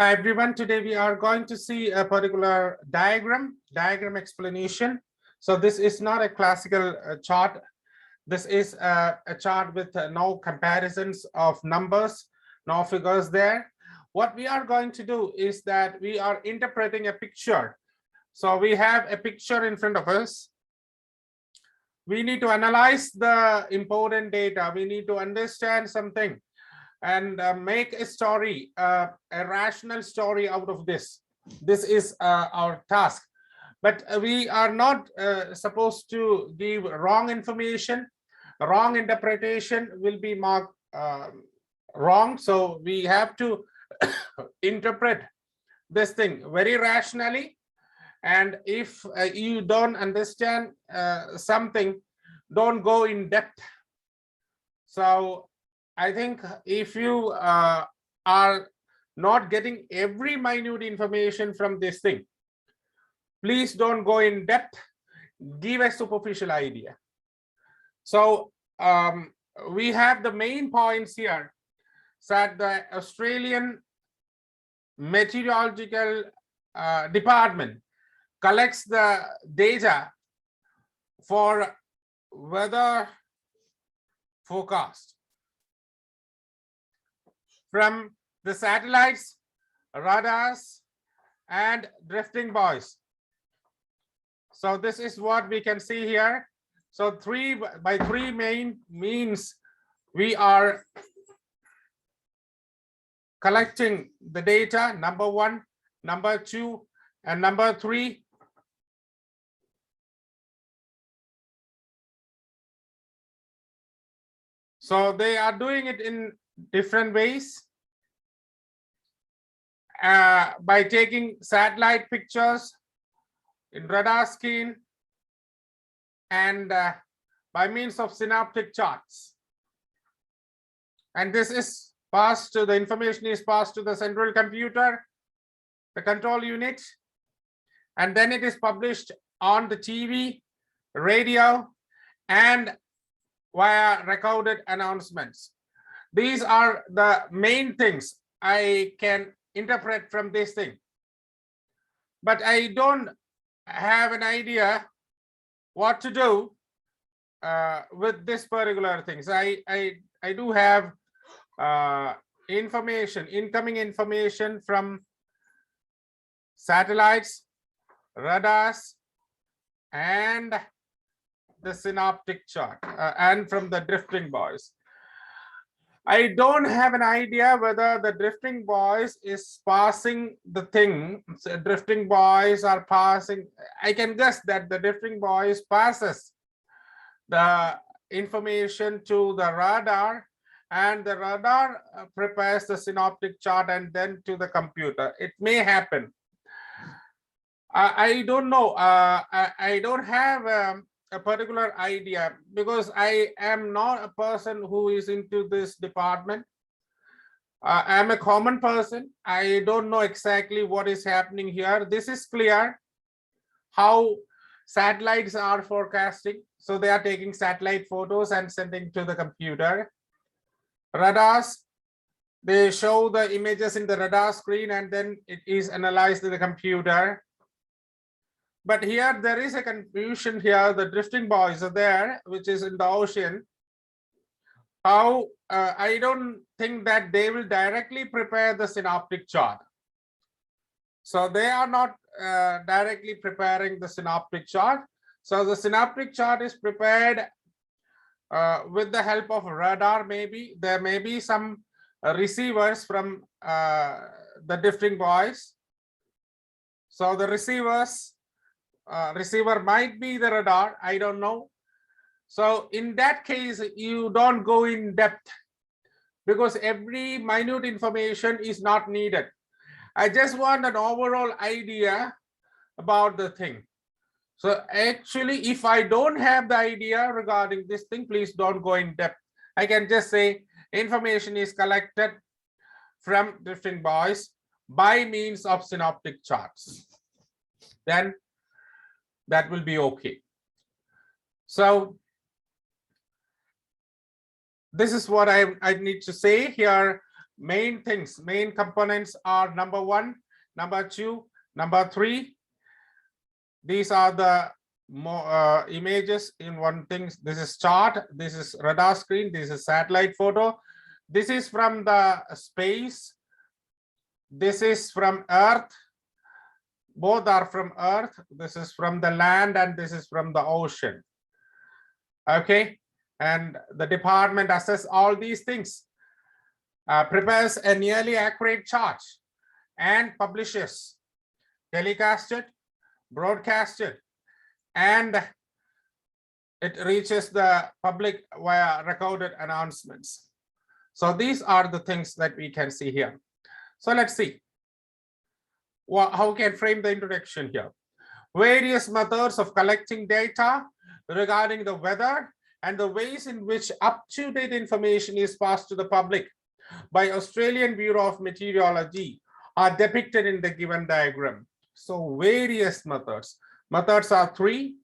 Hi everyone, today we are going to see a particular diagram explanation. So this is not a classical chart. This is a chart with no comparisons of numbers, no figures there. What we are going to do is that we are interpreting a picture. So we have a picture in front of us. We need to analyze the important data. We need to understand something and make a story, a rational story out of this. This is our task. But we are not supposed to give wrong information. Wrong interpretation will be marked wrong. So we have to interpret this thing very rationally. And if you don't understand something, don't go in depth. So I think if you are not getting every minute information from this thing, please don't go in depth, give a superficial idea. So we have the main points here. So that the Australian Meteorological Department collects the data for weather forecast from the satellites, radars, and drifting buoys. So this is what we can see here. So by three main means we are collecting the data, number one, number two, and number three. So they are doing it in different ways. By taking satellite pictures in radar scan and by means of synoptic charts. And this is passed to the information is passed to the central computer, the control unit, and then it is published on the TV, radio, and via recorded announcements. These are the main things I can interpret from this thing. But I don't have an idea what to do with this particular thing. So I do have incoming information from satellites, radars, and the synoptic chart, and from the drifting buoys. I don't have an idea whether the drifting buoys is passing the thing. So drifting buoys are passing. I can guess that the drifting buoys passes the information to the radar, and the radar prepares the synoptic chart and then to the computer. It may happen. I don't know. I don't have a particular idea because I am not a person who is into this department. I am a common person. I don't know exactly what is happening here. This is clear how satellites are forecasting. So they are taking satellite photos and sending to the computer. Radars, they show the images in the radar screen and then it is analyzed in the computer. But here there is a confusion here. The drifting buoys are there, which is in the ocean. How I don't think that they will directly prepare the synoptic chart. So they are not directly preparing the synoptic chart. So the synoptic chart is prepared with the help of radar. Maybe there may be some receivers from the drifting buoys. So the receiver might be the radar, I don't know. So in that case, you don't go in depth because every minute information is not needed. I just want an overall idea about the thing. So actually, if I don't have the idea regarding this thing, please don't go in depth. I can just say information is collected from drifting buoys by means of synoptic charts. Then that will be okay. So this is what I need to say here. main things, main components are number 1, number 2, number 3. These are the more images in one thing. This is chart, this is radar screen, this is satellite photo. This is from the space. This is from Earth. Both are from Earth. This is from the land and this is from the ocean. Okay, and the department assesses all these things, prepares a nearly accurate chart and publishes, telecasted, broadcasted, and it reaches the public via recorded announcements. So these are the things that we can see here. So let's see how we can frame the introduction here. Various methods of collecting data regarding the weather and the ways in which up-to-date information is passed to the public by Australian Bureau of Meteorology are depicted in the given diagram. So various methods. Methods are 3.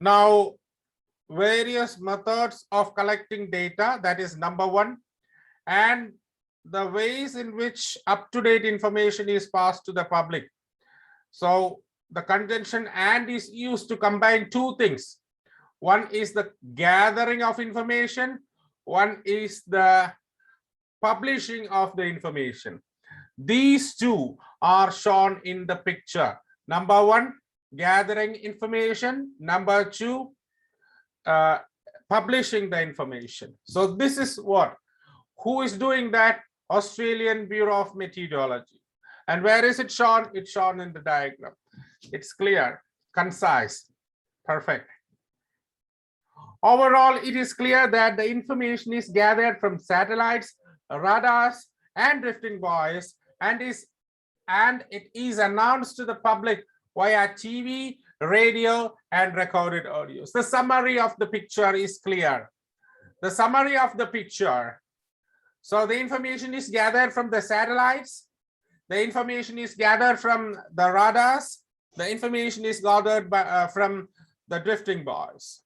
Now, various methods of collecting data, that is number 1, and the ways in which up-to-date information is passed to the public. So the conjunction "and" is used to combine 2 things. One is the gathering of information, one is the publishing of the information. These 2 are shown in the picture. Number 1, gathering information. Number 2, publishing the information. So this is what, who is doing that? Australian Bureau of Meteorology. And where is it shown? It's shown in the diagram. It's clear, concise, perfect. Overall, it is clear that the information is gathered from satellites, radars, and drifting buoys, and it is announced to the public via TV, radio, and recorded audios. The summary of the picture is clear. The summary of the picture. So the information is gathered from the satellites, the information is gathered from the radars, the information is gathered by, from the drifting buoys.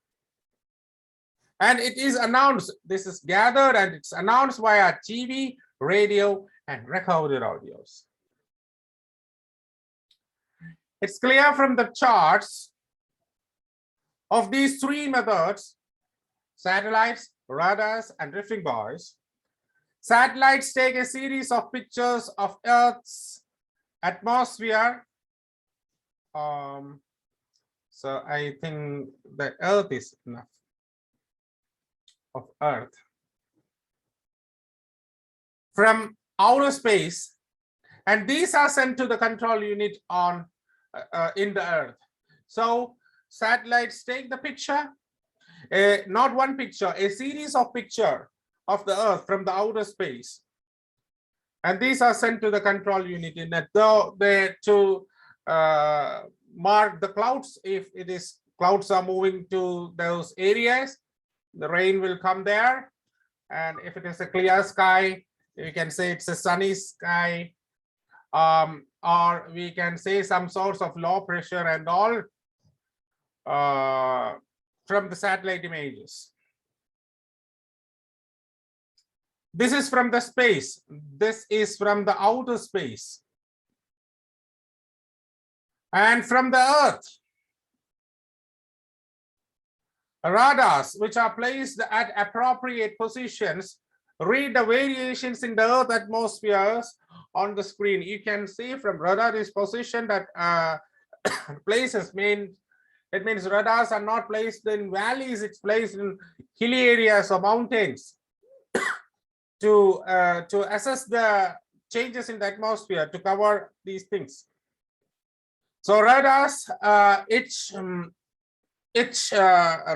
And it is announced, this is gathered and it's announced via TV, radio, and recorded audios. It's clear from the charts of these 3 methods, satellites, radars, and drifting buoys. Satellites take a series of pictures of Earth's atmosphere. So I think the Earth is enough of Earth from outer space, and these are sent to the control unit on in the Earth. So satellites take the picture, not one picture, a series of pictures of the Earth from the outer space, and these are sent to the control unit in it, though they to mark the clouds. If it is clouds are moving to those areas, the rain will come there, and if it is a clear sky, you can say it's a sunny sky, or we can say some source of low pressure and all from the satellite images. This is from the space. This is from the outer space. And from the Earth, radars, which are placed at appropriate positions, read the variations in the Earth atmospheres on the screen. You can see from radar is positioned at places. It means radars are not placed in valleys, it's placed in hilly areas or mountains to assess the changes in the atmosphere, to cover these things. So radars, it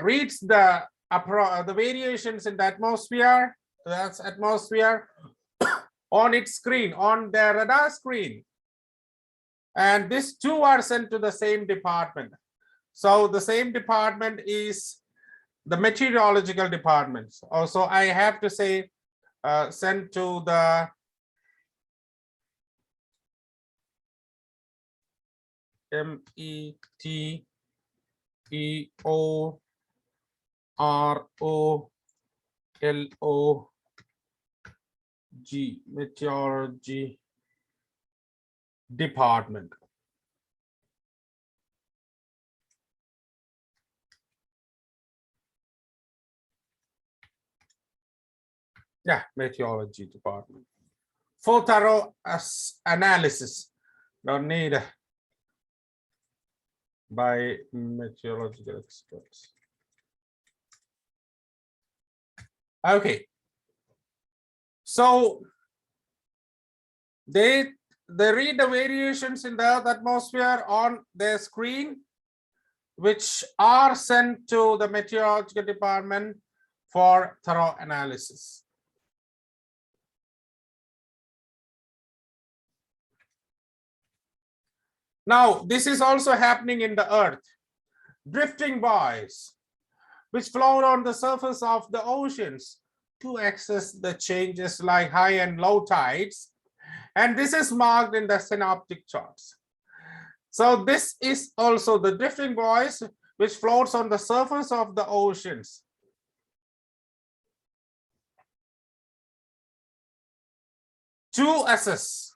reads the variations in the atmosphere, that's atmosphere, on its screen, on the radar screen, and these 2 are sent to the same department. So the same department is the meteorological department. Also, I have to say sent to the METEOROLOGICAL LOG, meteorology department. Yeah, meteorology department. For thorough analysis, don't need by meteorological experts. Okay, so they read the variations in the Earth atmosphere on their screen, which are sent to the meteorological department for thorough analysis. Now, this is also happening in the Earth. Drifting buoys, which float on the surface of the oceans to access the changes like high and low tides. And this is marked in the synoptic charts. So this is also the drifting buoys, which floats on the surface of the oceans. To assess.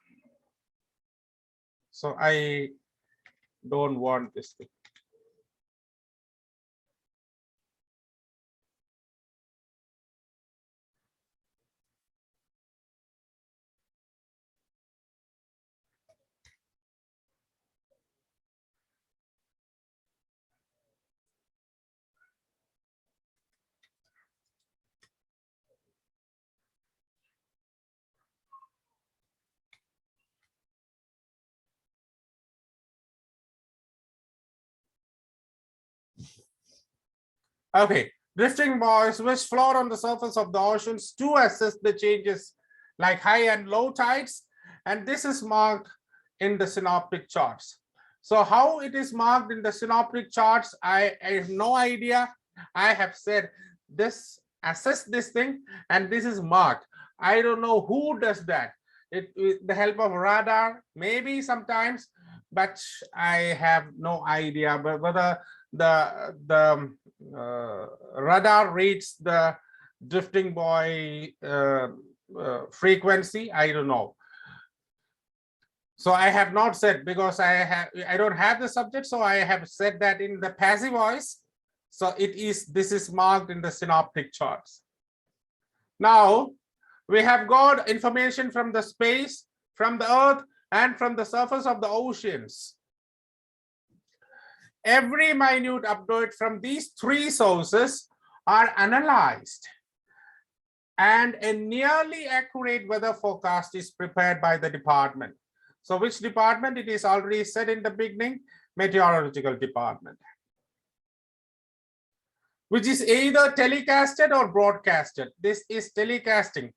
So I don't want this thing. Okay, drifting buoys which float on the surface of the oceans to assess the changes like high and low tides, and this is marked in the synoptic charts. So how it is marked in the synoptic charts, I have no idea. I have said this, assess this thing, and this is marked. I don't know who does that. It with the help of radar, maybe sometimes, but I have no idea. But whether the radar reads the drifting buoy frequency, I don't know. So I have not said, because I don't have the subject, so I have said that in the passive voice. So this is marked in the synoptic charts. Now we have got information from the space, from the Earth, and from the surface of the oceans. Every minute update from these three sources are analyzed, and a nearly accurate weather forecast is prepared by the department. So which department? It is already said in the beginning, meteorological department, which is either telecasted or broadcasted. This is telecasting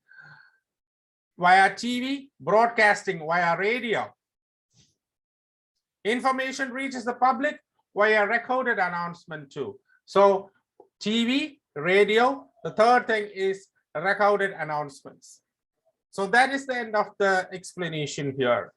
via TV, broadcasting via radio. Information reaches the public via recorded announcement too. So TV, radio, the third thing is recorded announcements. So that is the end of the explanation here.